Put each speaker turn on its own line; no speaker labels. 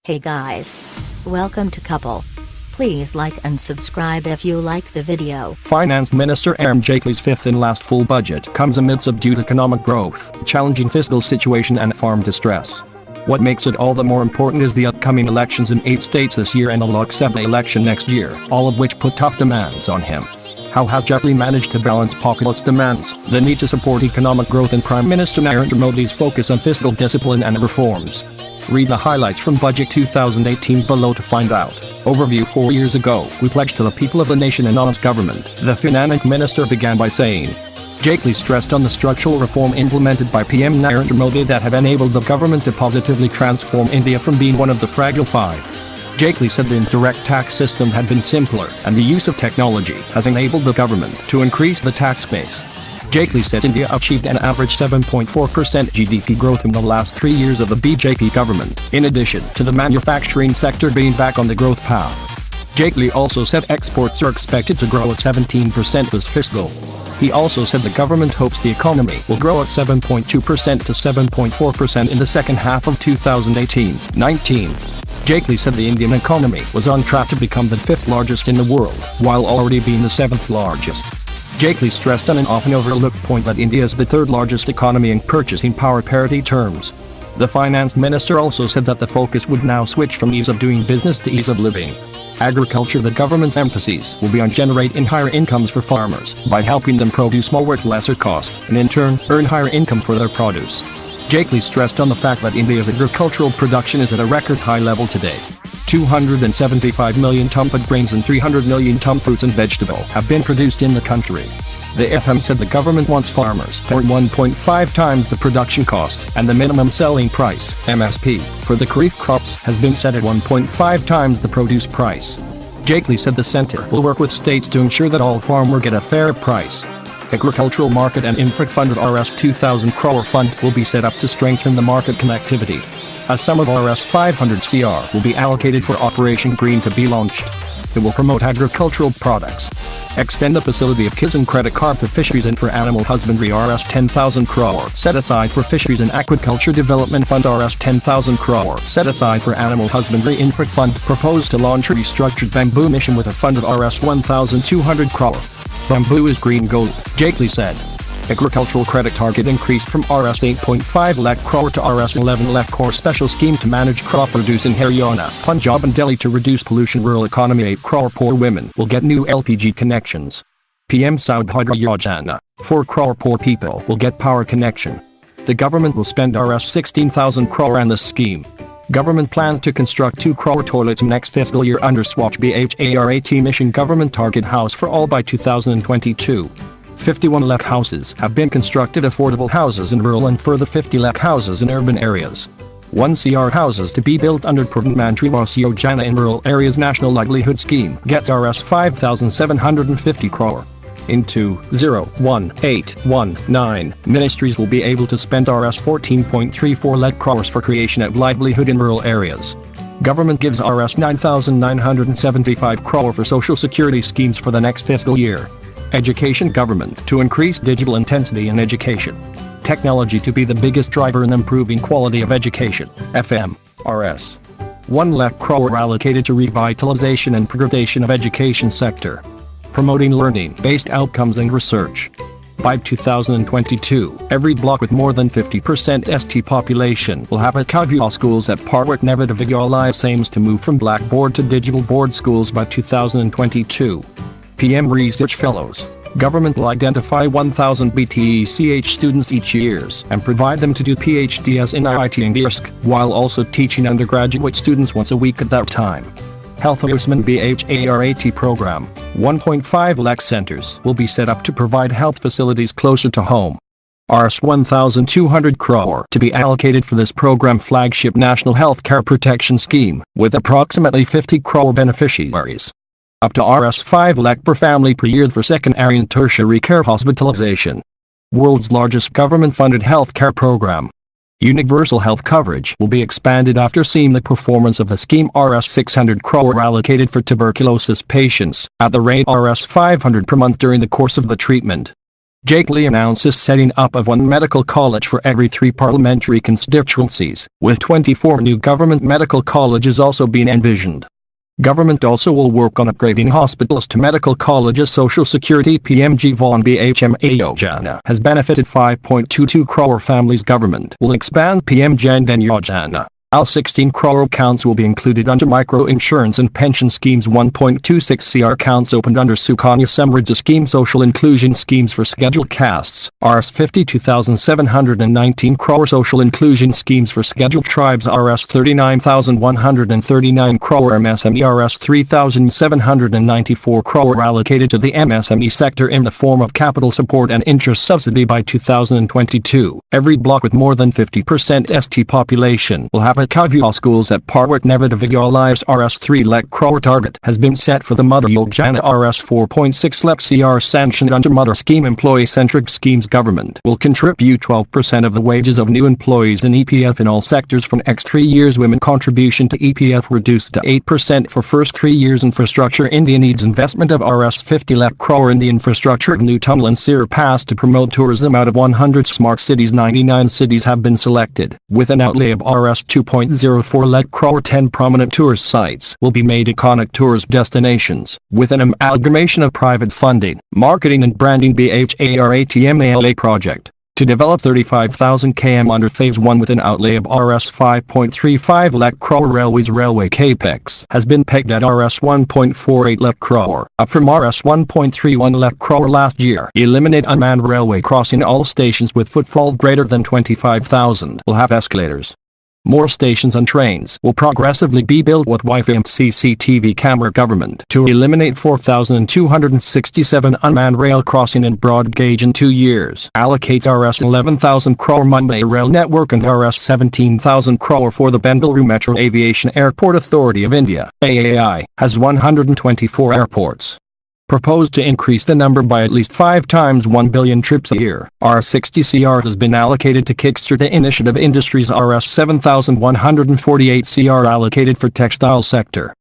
Hey guys. Welcome to Couple. Please like and subscribe if you like the video.
Finance Minister Arun Jaitley's fifth and last full budget comes amid subdued economic growth, challenging fiscal situation and farm distress. What makes it all the more important is the upcoming elections in 8 states this year and the Lok Sabha election next year, all of which put tough demands on him. How has Jaitley managed to balance populist demands, the need to support economic growth and Prime Minister Narendra Modi's focus on fiscal discipline and reforms? Read the highlights from Budget 2018 below to find out. Overview: 4 years ago, we pledged to the people of the nation an honest government, the Finance Minister began by saying. Jaitley stressed on the structural reform implemented by PM Narendra Modi that have enabled the government to positively transform India from being one of the fragile five. Jaitley said the indirect tax system had been simpler, and the use of technology has enabled the government to increase the tax base. Jaitley said India achieved an average 7.4% GDP growth in the last 3 years of the BJP government, in addition to the manufacturing sector being back on the growth path. Jaitley also said exports are expected to grow at 17% this fiscal. He also said the government hopes the economy will grow at 7.2% to 7.4% in the second half of 2018-19. Jaitley said the Indian economy was on track to become the 5th largest in the world, while already being the 7th largest. Jaitley stressed on an often overlooked point that India is the 3rd largest economy in purchasing power parity terms. The finance minister also said that the focus would now switch from ease of doing business to ease of living. Agriculture: the government's emphasis will be on generating higher incomes for farmers by helping them produce more at lesser cost, and in turn, earn higher income for their produce. Jaitley stressed on the fact that India's agricultural production is at a record high level today. 275 million ton of grains and 300 million ton fruits and vegetables have been produced in the country. The FM said the government wants farmers to earn 1.5 times the production cost, and the minimum selling price, MSP, for the Kharif crops has been set at 1.5 times the produce price. Jaitley said the centre will work with states to ensure that all farmers get a fair price. Agricultural Market and Infra Fund Rs 2,000 crore fund will be set up to strengthen the market connectivity. A sum of Rs 500 crore will be allocated for Operation Green to be launched. It will promote agricultural products. Extend the facility of Kisan Credit Card for fisheries and for animal husbandry. Rs 10,000 crore set aside for fisheries and aquaculture development fund. Rs 10,000 crore set aside for animal husbandry. Infra Fund proposed to launch a restructured bamboo mission with a fund of Rs 1,200 crore. Bamboo is green gold, Jaitley said. Agricultural credit target increased from Rs 8.5 lakh crore to Rs 11 lakh crore. Special scheme to manage crop produce in Haryana, Punjab and Delhi to reduce pollution. Rural economy: 8 crore poor women will get new LPG connections. PM Saubhadra Yojana: 4 crore poor people will get power connection. The government will spend Rs 16,000 crore on this scheme. Government plans to construct 2 crore toilets next fiscal year under Swachh Bharat mission. Government target house for all by 2022. 51 lakh houses have been constructed, affordable houses in rural, and further 50 lakh houses in urban areas. 1 crore houses to be built under Pradhan Mantri Awas Yojana in rural areas. National Livelihood Scheme gets Rs 5,750 crore. In 2018-19, ministries will be able to spend Rs 14.34 lakh crores for creation of livelihood in rural areas. Government gives Rs 9,975 crore for social security schemes for the next fiscal year. Education: government to increase digital intensity in education. Technology to be the biggest driver in improving quality of education. FM, Rs 1 lakh crore allocated to revitalization and progression of education sector. Promoting learning-based outcomes and research. By 2022, every block with more than 50% ST population will have a Kavya schools at Parwat Nevada Vidyalaya. Aims to move from blackboard to digital board schools by 2022. PM Research Fellows: government will identify 1,000 BTECH students each year and provide them to do PhDs in IIT and IRSC, while also teaching undergraduate students once a week at that time. Health Usman Bharat program: 1.5 lakh centers will be set up to provide health facilities closer to home. Rs 1,200 crore to be allocated for this program. Flagship National Healthcare Protection Scheme, with approximately 50 crore beneficiaries. Up to Rs 5 lakh per family per year for secondary and tertiary care hospitalization. World's largest government-funded healthcare program. Universal health coverage will be expanded after seeing the performance of the scheme. Rs 600 crore allocated for tuberculosis patients, at the rate Rs 500 per month during the course of the treatment. Jaitley announces setting up of one medical college for every 3 parliamentary constituencies, with 24 new government medical colleges also being envisioned. Government also will work on upgrading hospitals to medical colleges. Social Security PMG Vaughan BHMA Yojana has benefited 5.22 crore families. Government will expand PM Jan Dhan Yojana. 16 crore accounts will be included under micro-insurance and pension schemes. 1.26 crore accounts opened under Sukanya Samriddhi scheme. Social inclusion schemes for scheduled castes, Rs 52,719 crore. Social inclusion schemes for scheduled tribes, Rs 39,139 crore. MSME, Rs 3,794 crore allocated to the MSME sector in the form of capital support and interest subsidy by 2022. Every block with more than 50% ST population will have a Kavya schools at par with Nevada Lives. Rs 3 lakh crore target has been set for the Mother Yojana. Rs 4.6 lakh crore sanctioned under Mother scheme. Employee-centric schemes. Government will contribute 12% of the wages of new employees in EPF in all sectors from next 3 years. Women contribution to EPF reduced to 8% for first 3 years. Infrastructure. India needs investment of Rs 50 lakh crore in the infrastructure of new tunnel and sewer pass to promote tourism. Out of 100 smart cities, 99 cities have been selected, with an outlay of Rs 2.04 lakh crore. 10 prominent tourist sites will be made iconic tourist destinations, with an amalgamation of private funding, marketing and branding. BHARATMALA project to develop 35,000 km under phase 1 with an outlay of Rs 5.35 lakh crore. Railway capex has been pegged at Rs 1.48 lakh crore, up from Rs 1.31 lakh crore last year. Eliminate unmanned railway crossing. All stations with footfall greater than 25,000 will have escalators. More stations and trains will progressively be built with Wi-Fi and CCTV camera. Government to eliminate 4,267 unmanned rail crossing in broad gauge in 2 years. Allocates Rs 11,000 crore Mumbai Rail Network and Rs 17,000 crore for the Bengaluru Metro. Aviation Airport Authority of India (AAI) has 124 airports. Proposed to increase the number by at least 5 times 1 billion trips a year. Rs 60 crore has been allocated to kickstart the initiative. Industries. Rs 7,148 crore allocated for textile sector.